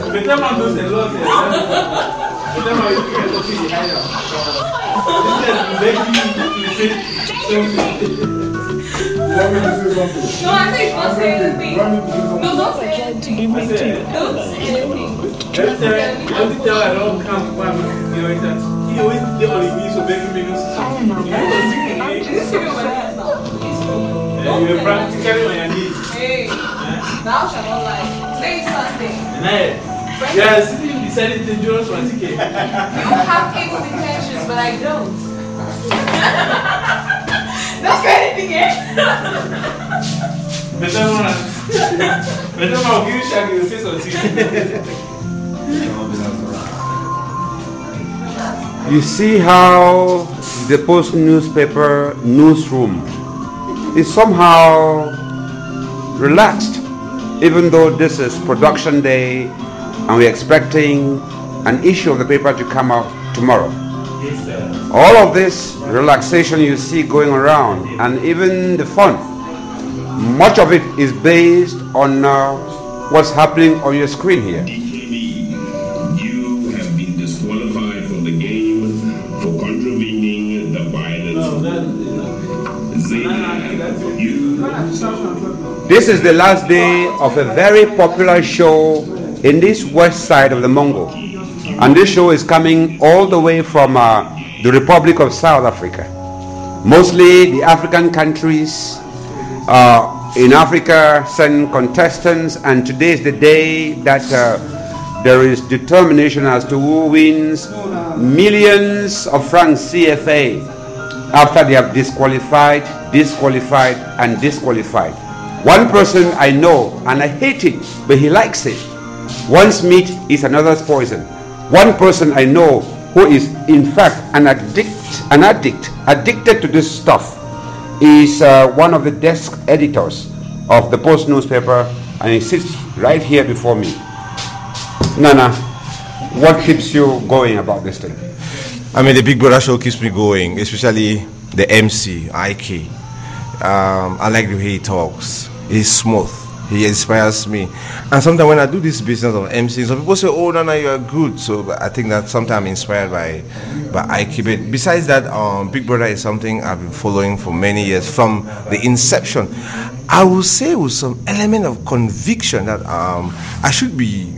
No, I think don't say anything. No, don't say anything. Don't say anything. Every time I don't come, he always did all he means to make me lose. You're practically on your knees. Hey, thou shalt not lie. Today is Sunday. Yeah, sitting beside it dangerous for a ticket. You have evil intentions, but I don't. Don't say anything yet. Better I'll give you Shaggy, you'll say something. You see how the Post newspaper newsroom is somehow relaxed, even though this is production day and we're expecting an issue of the paper to come out tomorrow. Yes, sir. All of this relaxation you see going around, and even the fun, much of it is based on what's happening on your screen here. You have been disqualified from the game for contravening the violence. This is the last day of a very popular show in this west side of the Mongo. And this show is coming all the way from the Republic of South Africa. Mostly the African countries in Africa send contestants, and today is the day that there is determination as to who wins millions of francs CFA after they have disqualified, and disqualified. One person I know, and I hate it, but he likes it. One's meat is another's poison. One person I know who is in fact addicted to this stuff is one of the desk editors of the Post newspaper, and he sits right here before me. Nana, what keeps you going about this thing? I mean, the Big Brother show keeps me going, especially the MC, IK. I like the way he talks. He's smooth. He inspires me. And sometimes when I do this business of MC, some people say, oh, Nana, you are good. So I think that sometimes I'm inspired by IK. But besides that, Big Brother is something I've been following for many years, from the inception. I will say with some element of conviction that I should be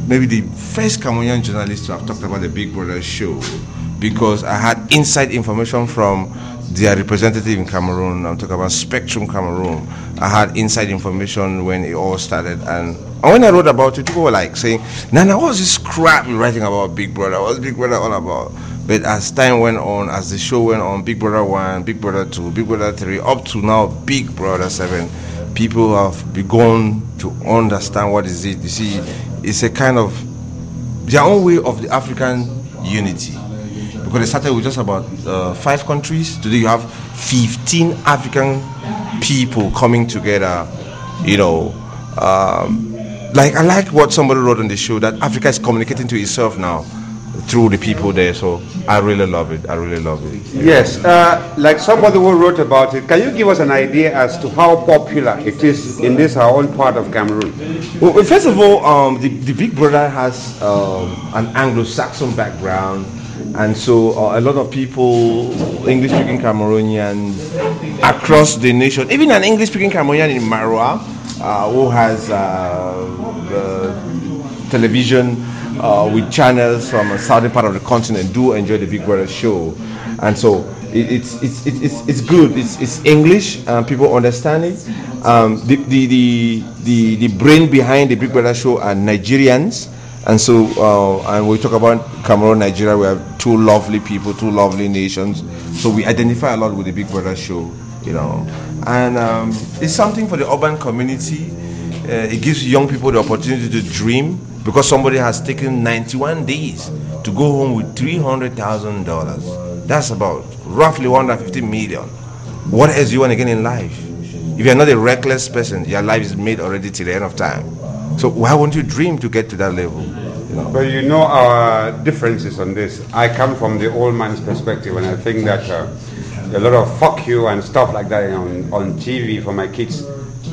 maybe the first Cameroonian journalist to have talked about the Big Brother show, because I had inside information from their representative in Cameroon. I'm talking about Spectrum Cameroon. I had inside information when it all started, and when I wrote about it, people were like saying, Nana, what's this crap you're writing about Big Brother? What's Big Brother all about? But as time went on, as the show went on, Big Brother 1, Big Brother 2, Big Brother 3, up to now Big Brother 7, people have begun to understand what is it. You see, it's a kind of their own way of the African unity. Because they started with just about 5 countries. Today you have 15 African people coming together. You know, like I like what somebody wrote on the show, that Africa is communicating to itself now through the people there. So I really love it. I really love it. Yes, like somebody who wrote about it, can you give us an idea as to how popular it is in this our own part of Cameroon? Well, first of all, the Big Brother has an Anglo-Saxon background. And so a lot of people, English-speaking Cameroonians across the nation, even an English-speaking Cameroonian in Maroa, who has television with channels from a southern part of the continent, do enjoy the Big Brother show. And so it's good. It's English, people understand it. The brain behind the Big Brother show are Nigerians. And so, and we talk about Cameroon, Nigeria, we have 2 lovely people, 2 lovely nations. So we identify a lot with the Big Brother show, you know. And it's something for the urban community. It gives young people the opportunity to dream, because somebody has taken 91 days to go home with $300,000. That's about roughly 150 million. What else do you want to get in life? If you're not a reckless person, your life is made already till the end of time. So why won't you dream to get to that level? You know? But you know our differences on this. I come from the old man's perspective, and I think that a lot of fuck you and stuff like that on TV for my kids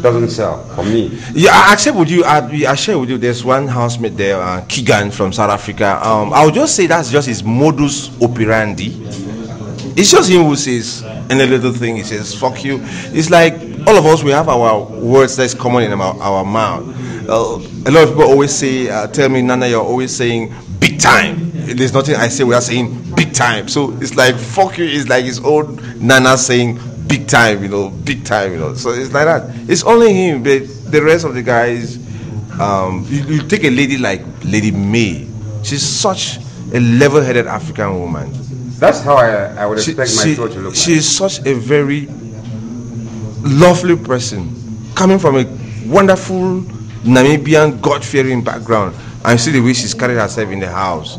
doesn't sell for me. Yeah, I accept with you. I share with you. There's one housemate there, Keegan from South Africa. I'll just say that's just his modus operandi. It's just him who says any little thing. He says "fuck you." It's like all of us. We have our words that's common in our mouth. A lot of people always say, "Tell me, Nana, you're always saying big time." There's nothing I say without saying big time. So it's like "fuck you." It's like his old Nana saying big time, big time, So it's like that. It's only him. The rest of the guys, you take a lady like Lady May. She's such a level-headed African woman. That's how I would expect my show to look like. She's such a very lovely person, coming from a wonderful Namibian God-fearing background. And you see the way she's carried herself in the house.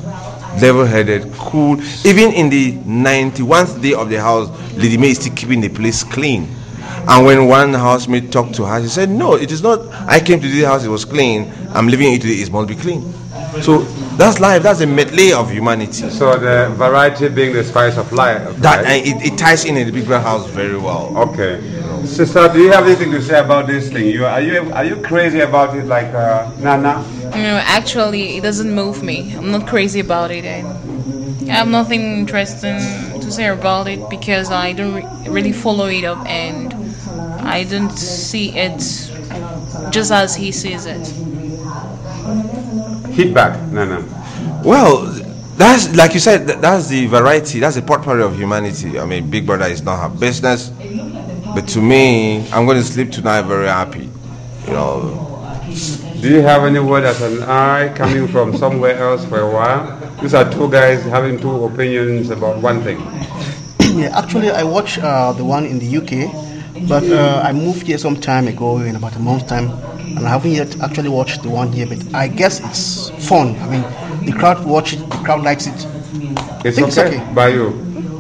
Level-headed, cool. Even in the 91st day of the house, Lady May is still keeping the place clean. And when one housemate talked to her, she said, "No, it is not. I came to this house, it was clean. I'm living in it today, it must be clean." So that's life. That's a medley of humanity. So the variety being the spice of life. That right? It ties in the Big Brother house very well. Okay, sister, do you have anything to say about this thing? Are you crazy about it, like Nana? No, actually, it doesn't move me. I'm not crazy about it, and I have nothing interesting to say about it because I don't really follow it up, and I don't see it just as he sees it. Hit back, Nana. Well, that's like you said. That's the variety. That's the potpourri of humanity. I mean, Big Brother is not her business, but to me, I'm going to sleep tonight very happy. Do you have any word as an eye coming from somewhere else for a while? These are two guys having two opinions about one thing. Yeah, actually, I watched the one in the UK, but I moved here some time ago, in about a month's time, and I haven't yet actually watched the one here. But I guess it's fun. I mean, the crowd watch it, the crowd likes it. It's okay by you.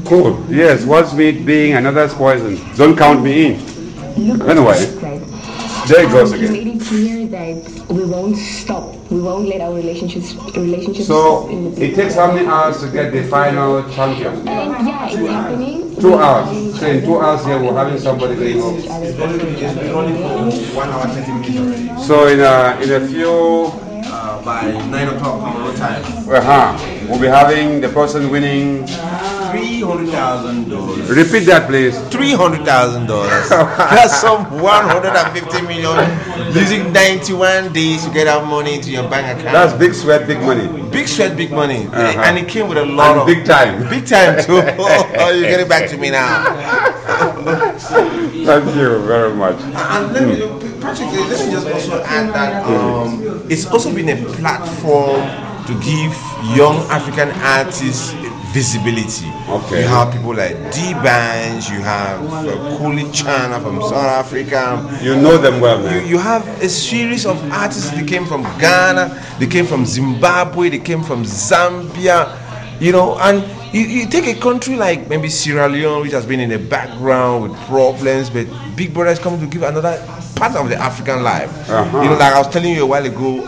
Cool. Yes, what's meat being another's poison? Don't count me in. Anyway, there it goes again. Made it clear that we won't stop. We won't let our relationships. So it takes how many hours to get the final champion? Yeah, it's happening. 2 hours. So in 2 hours here we're having somebody going home. So in a few By 9 o'clock Cameroon time. We'll be having the person winning $300,000. Repeat that, please. $300,000. That's some 150 million using 91 days to get that money into your bank account. That's big sweat, big money. Big sweat, big money. And it came with a lot of big time. Big time too. Oh, you get it back to me now. Thank you very much. And let me just also add that it's also been a platform to give young African artists visibility. Okay. You have people like D-Banj, you have Kuli Chana from South Africa. You know them well, man. You have a series of artists that came from Ghana, they came from Zimbabwe, they came from Zambia, and you take a country like maybe Sierra Leone, which has been in the background with problems, but Big Brother is coming to give another part of the African life. Like I was telling you a while ago,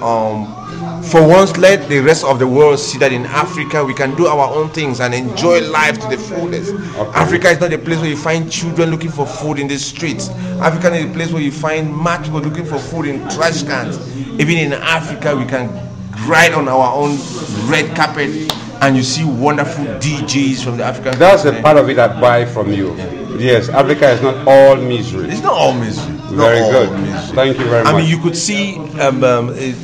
for once, let the rest of the world see that in Africa we can do our own things and enjoy life to the fullest. Okay. Africa is not a place where you find children looking for food in the streets. Africa is a place where you find mad people looking for food in trash cans. Even in Africa, we can ride on our own red carpet and you see wonderful DJs from the African That's continent. a part of it I buy from you. Yes, Africa is not all misery. It's not all misery. Very good. Thank you very much. I mean, you could see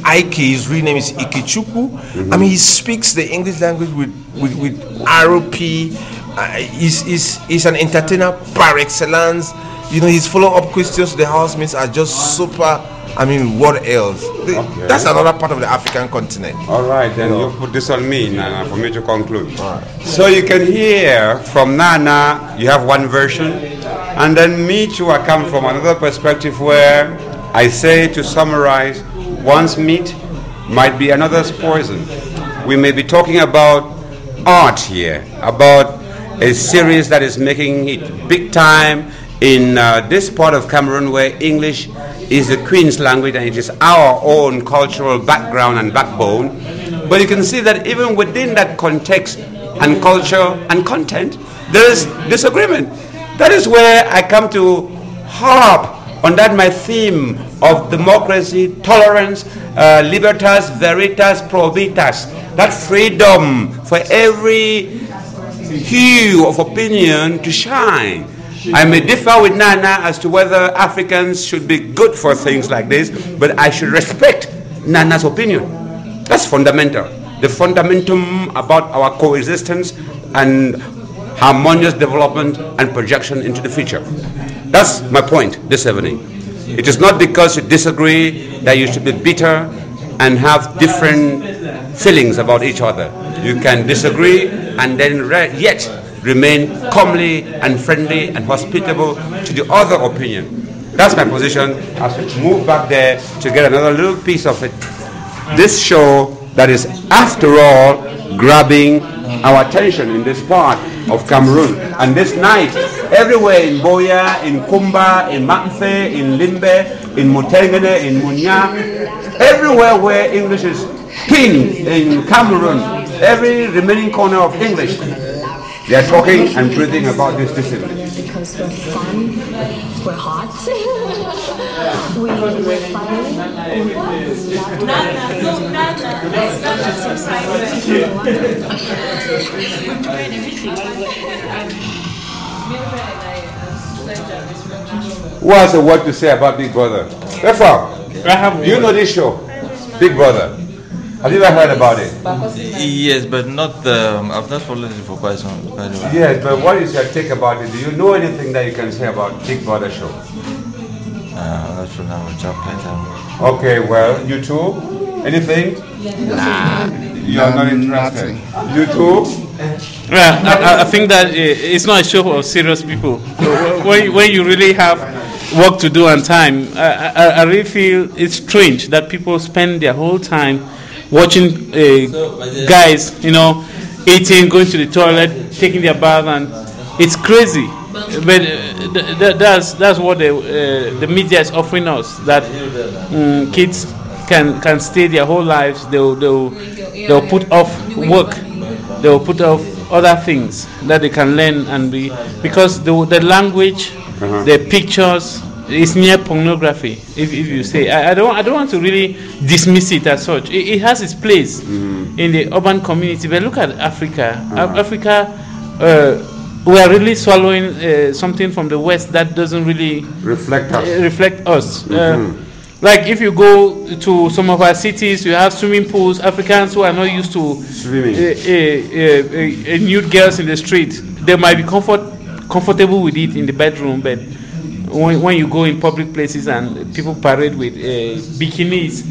Ike, his real name is Ikechukwu. I mean, he speaks the English language with ROP. He's an entertainer par excellence. His follow-up questions to the housemates are just super. I mean, what else? Okay. That's another part of the African continent. All right, then you put this on me, Nana, for me to conclude. All right. So you can hear from Nana, you have one version, and then me too, I come from another perspective where I say, to summarize, one's meat might be another's poison. We may be talking about art here, about a series that is making it big time in this part of Cameroon where English is the Queen's language and it is our own cultural background and backbone. But you can see that even within that context and culture and content, there is disagreement. That is where I come to harp on that my theme of democracy, tolerance, libertas, veritas, probitas, that freedom for every hue of opinion to shine. I may differ with Nana as to whether Africans should be good for things like this, but I should respect Nana's opinion. That's fundamental. The fundamentum about our coexistence and harmonious development and projection into the future. That's my point this evening. It is not because you disagree that you should be bitter and have different feelings about each other. You can disagree and then yet remain calmly and friendly and hospitable to the other opinion. That's my position as we move back there to get another little piece of it. This show that is, after all, grabbing our attention in this part of Cameroon. And this night, everywhere in Boya, in Kumba, in Matmfe, in Limbe, in Mutengene, in Munya, everywhere where English is king in Cameroon, every remaining corner of English, they are talking and breathing about this discipline. Because we're fun, we're hot, we're Who has a word to say about Big Brother? Therefore, you know this show, Big Brother. Have you ever heard about it? Yes, but not. I've not followed it for quite some time. Yes, but what is your take about it? Do you know anything that you can say about Big Brother show? I'm not sure now. Okay, well, you too? Anything? Nah. You are not interested. You too? Well, I think that it's not a show for serious people. When you really have work to do and time, I really feel it's strange that people spend their whole time watching guys, eating, going to the toilet, taking their bath, and it's crazy. But that's what the media is offering us. That kids can stay their whole lives. They'll put off work. They'll put off other things that they can learn and be, because the language, the pictures, is near pornography. If you say, I don't want to really dismiss it as such. It has its place in the urban community. But look at Africa. Africa, we are really swallowing something from the West that doesn't really reflect us. Like if you go to some of our cities, you have swimming pools. Africans who are not used to swimming, nude girls in the street, they might be comfortable with it in the bedroom, but when you go in public places and people parade with bikinis,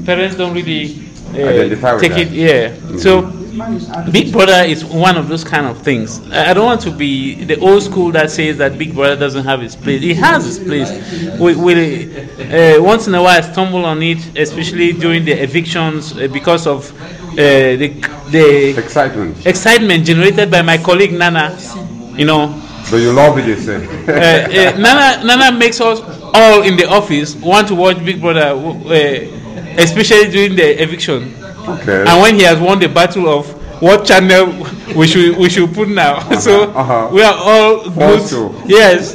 parents don't really take it. Yeah. So Big Brother is one of those kind of things. I don't want to be the old school that says that Big Brother doesn't have its place. It has its place. We once in a while stumble on it, especially during the evictions, because of the excitement generated by my colleague Nana. But you love it, you say. Nana makes us all in the office want to watch Big Brother, especially during the eviction. Okay. And when he has won the battle of what channel we should put now, so we are all good. Yes.